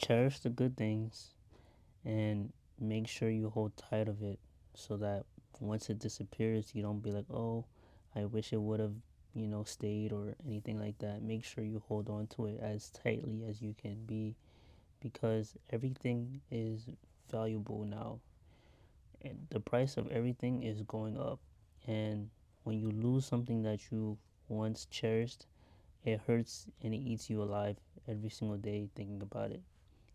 cherish the good things and make sure you hold tight of it so that once it disappears, you don't be like, oh, I wish it would have, stayed or anything like that. Make sure you hold on to it as tightly as you can be because everything is valuable now. And the price of everything is going up. And when you lose something that you once cherished, it hurts and it eats you alive every single day thinking about it.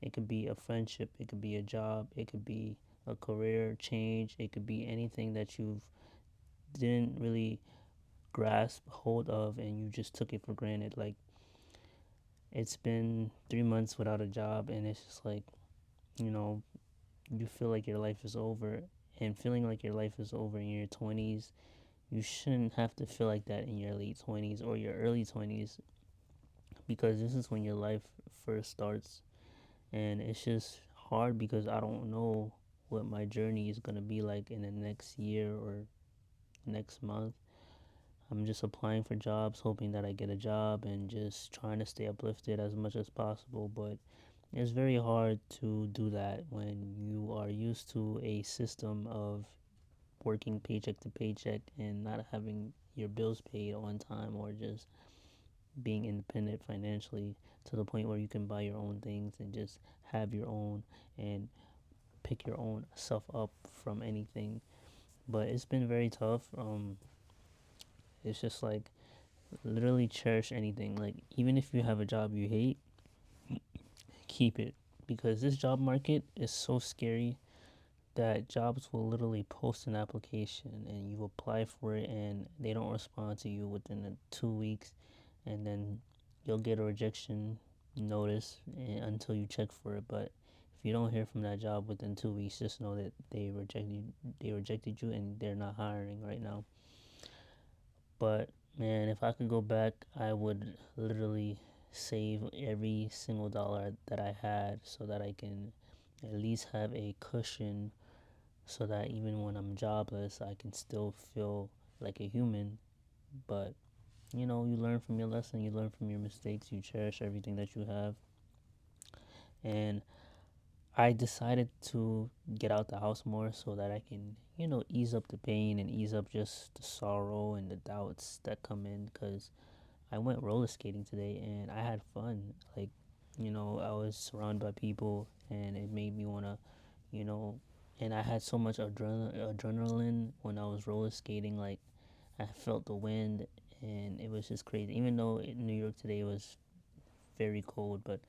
It could be a friendship, it could be a job, it could be a career change, it could be anything that you didn't really grasp hold of and you just took it for granted. Like it's been 3 months without a job and it's just like, you know, you feel like your life is over and feeling like your life is over in your 20s, you shouldn't have to feel like that in your late 20s or your early 20s because this is when your life first starts and it's just hard because I don't know what my journey is going to be like in the next year or next month. I'm just applying for jobs, hoping that I get a job and just trying to stay uplifted as much as possible. But it's very hard to do that when you are used to a system of working paycheck to paycheck and not having your bills paid on time or just being independent financially to the point where you can buy your own things and just have your own and pick your own stuff up from anything. But it's been very tough. It's just like literally cherish anything. Like even if you have a job you hate, keep it because this job market is so scary that jobs will literally post an application and you apply for it and they don't respond to you within the 2 weeks and then you'll get a rejection notice until you check for it. But if you don't hear from that job within 2 weeks, just know that they rejected you and they're not hiring right now. But man, if I could go back, I would literally save every single dollar that I had so that I can at least have a cushion so that even when I'm jobless, I can still feel like a human. But you learn from your lesson, you learn from your mistakes, you cherish everything that you have. And I decided to get out the house more so that I can, ease up the pain and ease up just the sorrow and the doubts that come in because I went roller skating today and I had fun. Like, I was surrounded by people and it made me want to, you know, and I had so much adrenaline when I was roller skating. Like, I felt the wind and it was just crazy. Even though in New York today was very cold, but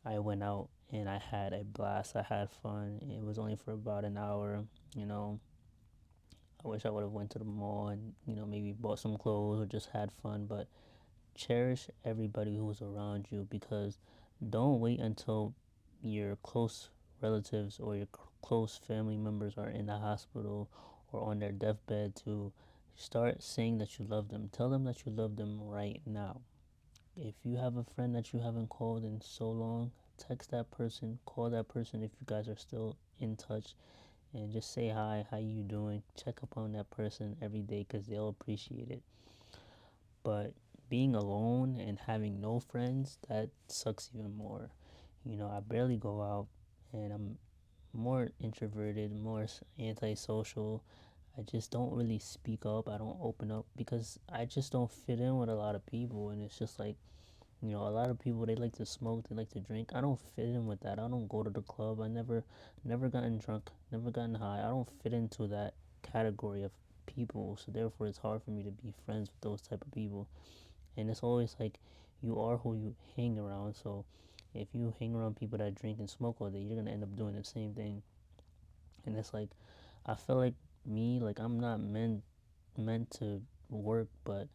I went out and I had a blast. I had fun. It was only for about an hour. You know, I wish I would have went to the mall and maybe bought some clothes or just had fun. But cherish everybody who's around you because don't wait until your close relatives or your close family members are in the hospital or on their deathbed to start saying that you love them. Tell them that you love them right now. If you have a friend that you haven't called in so long, text that person, call that person if you guys are still in touch and just say hi, how you doing? Check up on that person every day cuz they'll appreciate it. But being alone and having no friends, that sucks even more. I barely go out and I'm more introverted, more antisocial. I just don't really speak up. I don't open up because I just don't fit in with a lot of people. And it's just like, a lot of people, they like to smoke, they like to drink. I don't fit in with that. I don't go to the club. I never gotten drunk, never gotten high. I don't fit into that category of people. So therefore, it's hard for me to be friends with those type of people. And it's always like you are who you hang around. So if you hang around people that drink and smoke all day, you're gonna end up doing the same thing. And it's like I feel like me, like I'm not meant to work, but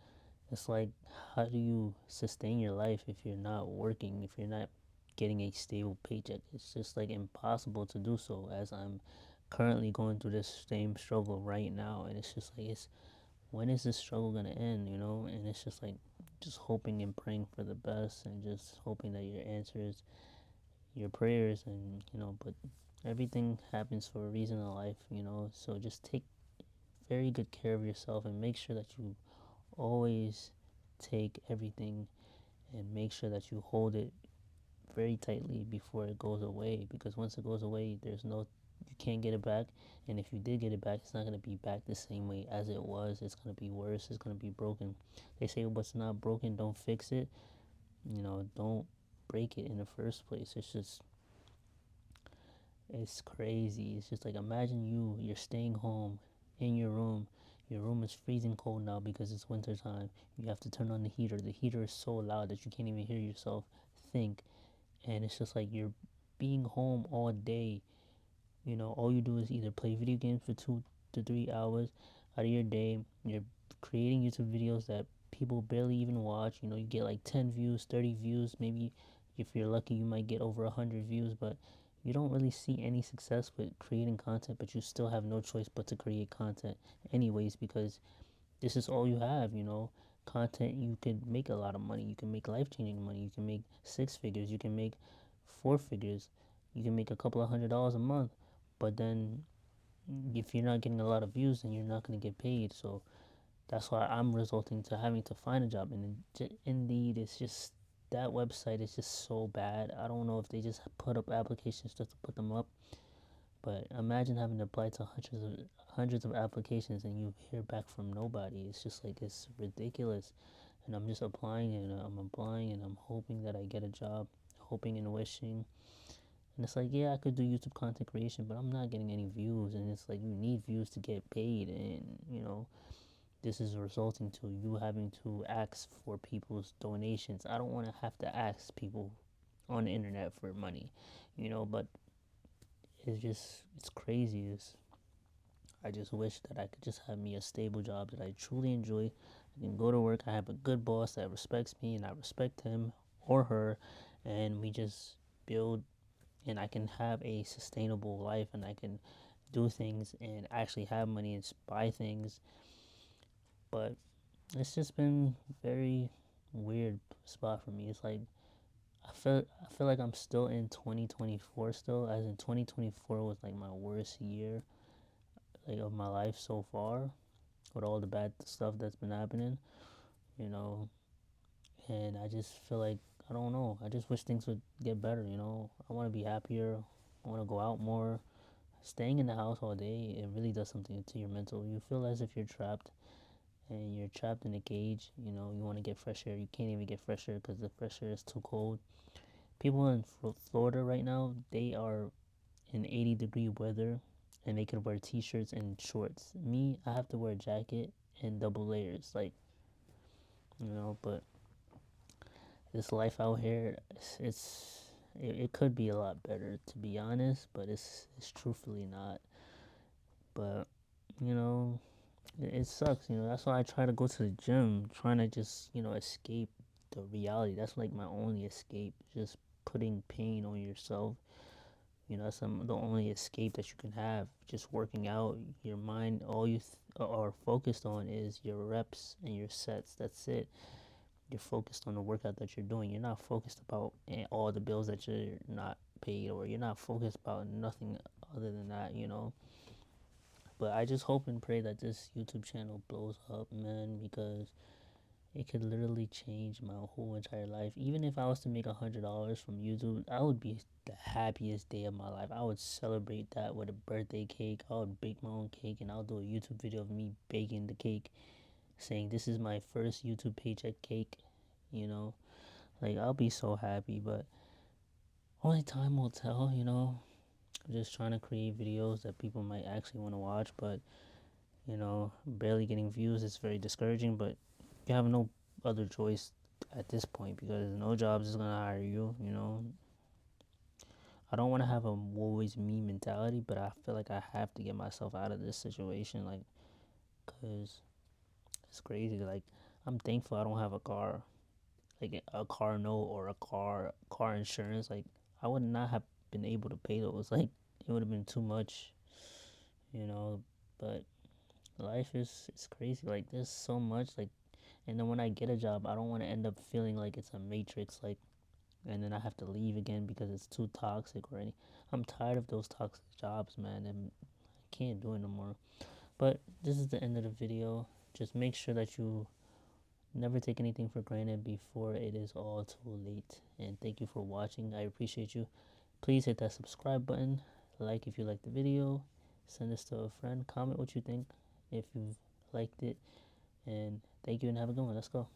it's like how do you sustain your life if you're not working, if you're not getting a stable paycheck? It's just like impossible to do so as I'm currently going through this same struggle right now and it's just like it's when is this struggle gonna end? And it's just like just hoping and praying for the best and just hoping that your answers your prayers but everything happens for a reason in life. So just take very good care of yourself and make sure that you always take everything and make sure that you hold it very tightly before it goes away, because once it goes away, there's no, you can't get it back. And if you did get it back, it's not going to be back the same way as it was. It's going to be worse. It's going to be broken. They say what's not broken, don't fix it. Don't break it in the first place. It's crazy. It's just like, imagine you're staying home in your room. Your room is freezing cold now because it's winter time. You have to turn on the heater. The heater is so loud that you can't even hear yourself think. And it's just like you're being home all day. All you do is either play video games for 2 to 3 hours out of your day. You're creating YouTube videos that people barely even watch. You get like 10 views, 30 views, maybe if you're lucky, you might get over 100 views, but you don't really see any success with creating content, but you still have no choice but to create content anyways, because this is all you have. Content, you could make a lot of money. You can make life-changing money. You can make six figures. You can make four figures. You can make a couple of $100 a month. But then if you're not getting a lot of views, then you're not going to get paid. So that's why I'm resulting to having to find a job. And Indeed, it's just, that website is just so bad. I don't know if they just put up applications just to put them up, but imagine having to apply to hundreds of applications and you hear back from nobody. It's just like, it's ridiculous. And I'm just applying and I'm applying and I'm hoping that I get a job, hoping and wishing. And it's like, yeah, I could do YouTube content creation, but I'm not getting any views. And it's like, you need views to get paid. And, this is resulting to you having to ask for people's donations. I don't want to have to ask people on the internet for money, but it's crazy. I just wish that I could just have me a stable job that I truly enjoy. I can go to work. I have a good boss that respects me and I respect him or her. And we just build, and I can have a sustainable life and I can do things and actually have money and buy things. But it's just been very weird spot for me. It's like, I feel like I'm still in 2024 still, as in 2024 was like my worst year, like, of my life so far, with all the bad stuff that's been happening, you know. And I just feel like, I don't know. I just wish things would get better. I want to be happier. I want to go out more. Staying in the house all day, it really does something to your mental. You feel as if you're trapped, and you're trapped in a cage. You want to get fresh air. You can't even get fresh air because the fresh air is too cold. People in Florida right now, they are in 80-degree weather and they could wear t-shirts and shorts. Me, I have to wear a jacket and double layers, like, but this life out here, it could be a lot better, to be honest, but it's truthfully not. But you know it sucks. That's why I try to go to the gym, trying to just escape the reality. That's like my only escape, just putting pain on yourself. That's the only escape that you can have. Just working out, your mind, all you are focused on is your reps and your sets. That's it. You're focused on the workout that you're doing. You're not focused about all the bills that you're not paid, or you're not focused about nothing other than that. But I just hope and pray that this YouTube channel blows up, man, because it could literally change my whole entire life. Even if I was to make $100 from YouTube, I would be the happiest day of my life. I would celebrate that with a birthday cake. I would bake my own cake and I'll do a YouTube video of me baking the cake, saying this is my first YouTube paycheck cake. You know, like, I'll be so happy, but only time will tell. I'm just trying to create videos that people might actually want to watch, but barely getting views is very discouraging. But you have no other choice at this point, because no jobs is gonna hire you. I don't want to have a woe is me mentality, but I feel like I have to get myself out of this situation, like, cause it's crazy. Like, I'm thankful I don't have a car, like a car note or a car insurance. Like, I would not have been able to pay those. Like, it would have been too much, you know. But life is it's crazy. Like, there's so much, like, and then when I get a job, I don't want to end up feeling like it's a matrix, like, and then I have to leave again because it's too toxic already. I'm tired of those toxic jobs, man, and I can't do it no more. But this is the end of the video. Just make sure that you never take anything for granted before it is all too late. And thank you for watching. I appreciate you. Please hit that subscribe button, like if you liked the video, send this to a friend, comment what you think if you've liked it, and thank you and have a good one. Let's go.